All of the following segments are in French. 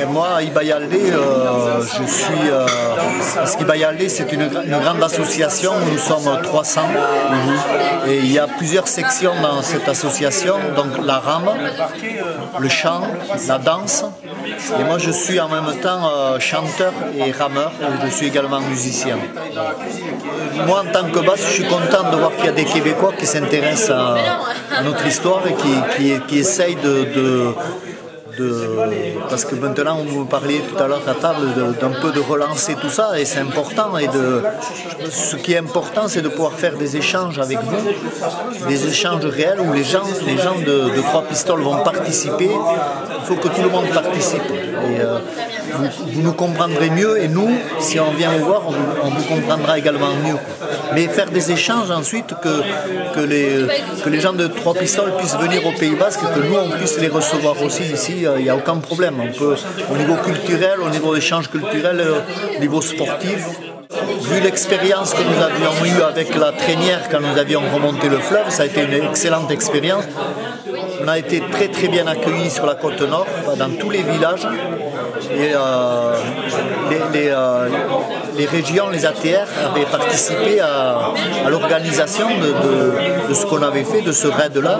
Moi, Ibayalde, je suis... parce qu'Ibayalde, c'est une grande association où nous sommes 300. Et il y a plusieurs sections dans cette association. Donc la rame, le chant, la danse. Et moi, je suis en même temps chanteur et rameur. Et je suis également musicien. Moi, en tant que basse, je suis content de voir qu'il y a des Québécois qui s'intéressent à notre histoire et qui essayent parce que maintenant, vous me parliez tout à l'heure à table d'un peu de relancer tout ça, et c'est important. Ce qui est important, c'est de pouvoir faire des échanges avec vous, des échanges réels où les gens de Trois Pistoles vont participer. Il faut que tout le monde participe. Et, vous nous comprendrez mieux, et nous, si on vient vous voir, on vous comprendra également mieux. Mais faire des échanges ensuite, que les gens de Trois Pistoles puissent venir au Pays Basque, que nous, on puisse les recevoir aussi ici, il n'y a aucun problème. On peut, au niveau culturel, au niveau d'échange culturel, au niveau sportif. Vu l'expérience que nous avions eue avec la traînière quand nous avions remonté le fleuve, ça a été une excellente expérience. On a été très très bien accueillis sur la côte nord, dans tous les villages. Et les régions, les ATR, avaient participé à l'organisation de ce qu'on avait fait, de ce raid-là.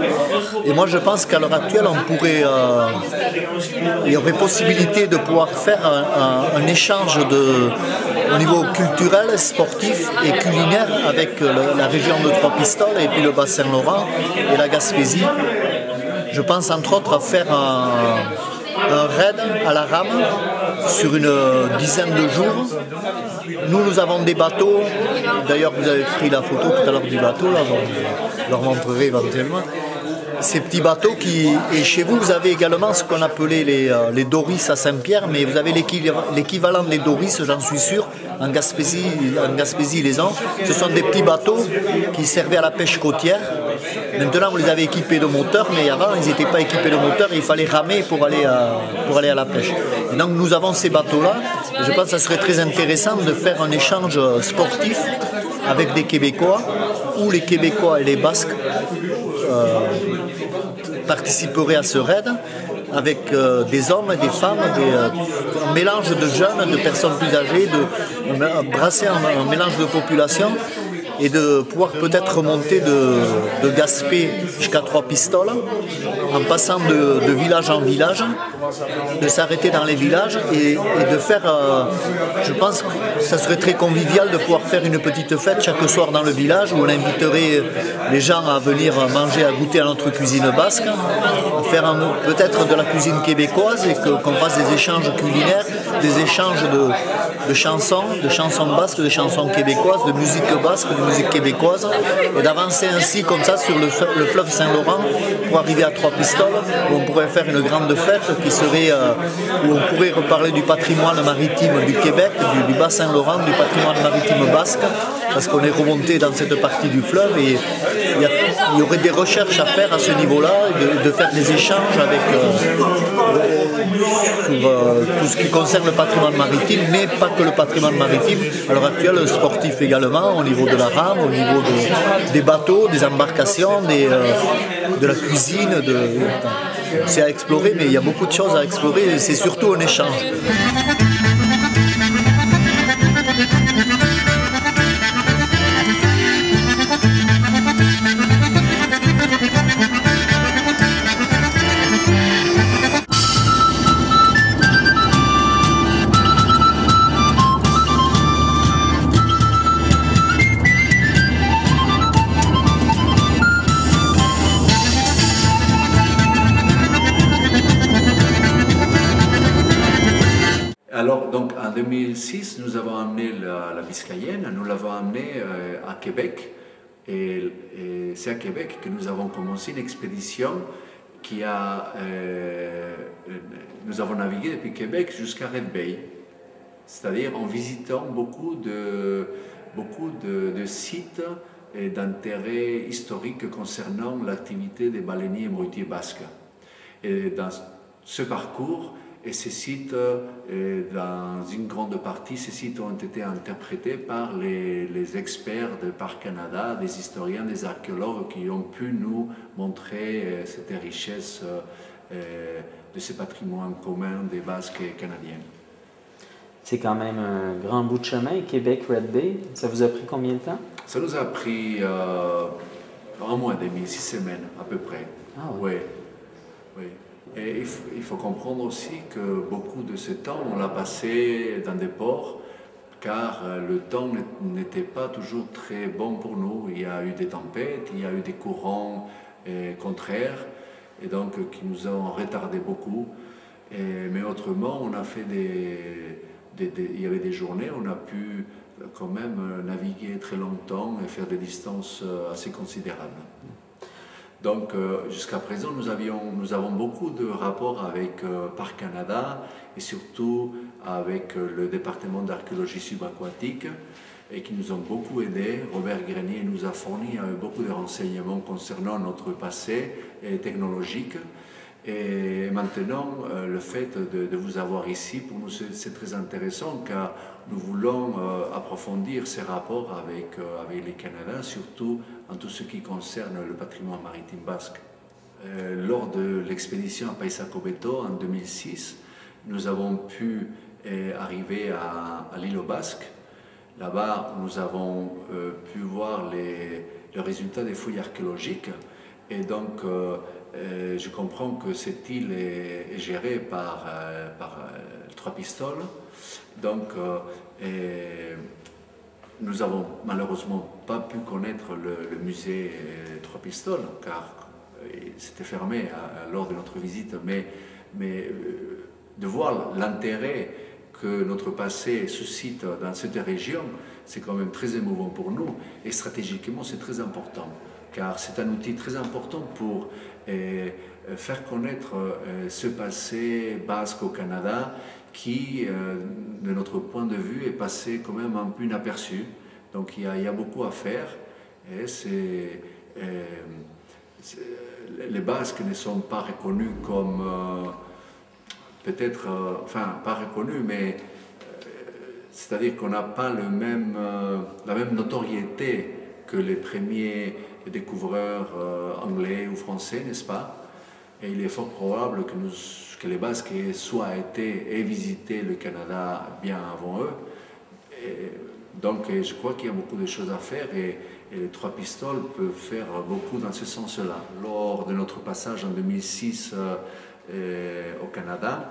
Et moi je pense qu'à l'heure actuelle, il y aurait possibilité de pouvoir faire un échange au niveau culturel, sportif et culinaire avec la région de Trois Pistoles et puis le Bas-Saint-Laurent et la Gaspésie. Je pense entre autres à faire un raid à la rame sur une dizaine de jours. Nous avons des bateaux. D'ailleurs, vous avez pris la photo tout à l'heure du bateau, là, je leur montrerai éventuellement. Ces petits bateaux et chez vous, vous avez également ce qu'on appelait les Doris à Saint-Pierre, mais vous avez l'équivalent des Doris, j'en suis sûr, en Gaspésie, ils les ont. Ce sont des petits bateaux qui servaient à la pêche côtière. Maintenant, vous les avez équipés de moteurs, mais avant, ils n'étaient pas équipés de moteurs et il fallait ramer pour aller à la pêche. Et donc, nous avons ces bateaux-là. Je pense que ça serait très intéressant de faire un échange sportif avec des Québécois, où les Québécois et les Basques participeraient à ce raid avec des hommes et des femmes, un mélange de jeunes, de personnes plus âgées, brasser un mélange de population et de pouvoir peut-être remonter de Gaspé jusqu'à Trois Pistoles en passant de village en village, de s'arrêter dans les villages et de faire, je pense que ça serait très convivial de pouvoir faire une petite fête chaque soir dans le village où on inviterait les gens à venir manger, à goûter à notre cuisine basque, faire peut-être de la cuisine québécoise et qu'on fasse des échanges culinaires, des échanges de chansons basques, de chansons québécoises, de musique basque, de musique québécoise, et d'avancer ainsi comme ça sur le fleuve Saint-Laurent pour arriver à Trois Pistoles, où on pourrait faire une grande fête qui serait, où on pourrait reparler du patrimoine maritime du Québec, du Bas-Saint-Laurent, du patrimoine maritime basque, parce qu'on est remonté dans cette partie du fleuve et il y aurait des recherches à faire à ce niveau-là, de faire des échanges avec sur tout ce qui concerne le patrimoine maritime, mais pas que le patrimoine maritime, à l'heure actuelle sportif également, au niveau de la rame, au niveau des bateaux, des embarcations, de la cuisine, c'est à explorer, mais il y a beaucoup de choses à explorer et c'est surtout un échange. Alors, donc, en 2006, nous avons amené la Biscayenne, nous l'avons amené à Québec. Et c'est à Québec que nous avons commencé une expédition qui nous avons navigué depuis Québec jusqu'à Red Bay. C'est-à-dire en visitant beaucoup de sites d'intérêt historique concernant l'activité des baleiniers et moitiés basques. Et dans ce parcours, Et ces sites, dans une grande partie, ces sites ont été interprétés par les experts de Parcs Canada, des historiens, des archéologues qui ont pu nous montrer cette richesse de ce patrimoine commun des Basques canadiens. C'est quand même un grand bout de chemin, Québec-Red Bay. Ça vous a pris combien de temps? Ça nous a pris un mois et demi, 6 semaines à peu près. Ah oui. Oui. Et il faut comprendre aussi que beaucoup de ce temps, on l'a passé dans des ports, car le temps n'était pas toujours très bon pour nous. Il y a eu des tempêtes, il y a eu des courants contraires, et donc qui nous ont retardé beaucoup. Mais autrement, on a fait il y avait des journées, on a pu quand même naviguer très longtemps et faire des distances assez considérables. Donc jusqu'à présent, nous avons beaucoup de rapports avec Parcs Canada et surtout avec le département d'archéologie subaquatique et qui nous ont beaucoup aidés. Robert Grenier nous a fourni beaucoup de renseignements concernant notre passé technologique. Et maintenant, le fait de vous avoir ici, pour nous, c'est très intéressant car nous voulons approfondir ces rapports avec les Canadiens, surtout en tout ce qui concerne le patrimoine maritime basque. Lors de l'expédition à Païsacobeto en 2006, nous avons pu arriver à l'île aux Basques. Là-bas, nous avons pu voir le résultat des fouilles archéologiques. Et donc, je comprends que cette île est gérée par Trois Pistoles. Donc, nous n'avons malheureusement pas pu connaître le musée Trois Pistoles, car c'était fermé lors de notre visite. Mais de voir l'intérêt que notre passé suscite dans cette région, c'est quand même très émouvant pour nous. Et stratégiquement, c'est très important, car c'est un outil très important pour faire connaître ce passé basque au Canada qui, de notre point de vue, est passé quand même un peu inaperçu. Donc il y a beaucoup à faire. Et les Basques ne sont pas reconnus comme, peut-être, enfin pas reconnus, mais c'est-à-dire qu'on n'a pas la même notoriété que les premiers découvreurs anglais ou français, n'est-ce pas? Et il est fort probable que les Basques aient soit été et visité le Canada bien avant eux. Donc je crois qu'il y a beaucoup de choses à faire et les Trois Pistoles peuvent faire beaucoup dans ce sens-là. Lors de notre passage en 2006 au Canada,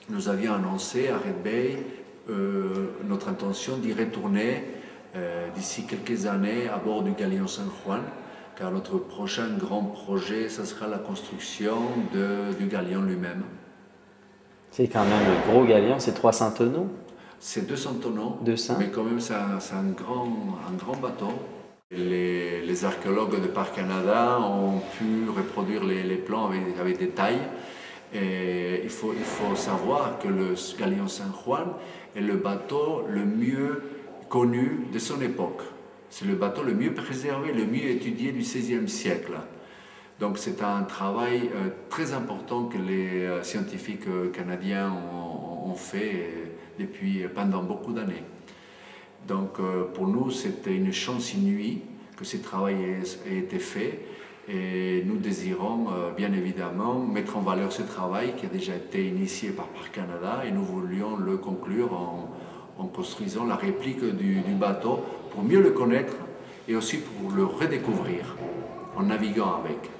nous avions annoncé à Red Bay notre intention d'y retourner d'ici quelques années à bord du galion San Juan, car notre prochain grand projet, ce sera la construction du galion lui-même. C'est quand même un gros galion, c'est 300 tonneaux? C'est 200 tonneaux, 200. Mais quand même c'est un grand bateau. Les archéologues de Parcs Canada ont pu reproduire les plans avec des tailles. Et il faut savoir que le galion San Juan est le bateau le mieux connu de son époque. C'est le bateau le mieux préservé, le mieux étudié du XVIe siècle. Donc c'est un travail très important que les scientifiques canadiens ont fait pendant beaucoup d'années. Donc pour nous, c'était une chance inouïe que ce travail ait été fait. Et nous désirons bien évidemment mettre en valeur ce travail qui a déjà été initié par Parcs Canada et nous voulions le conclure en construisant la réplique du bateau pour mieux le connaître et aussi pour le redécouvrir en naviguant avec.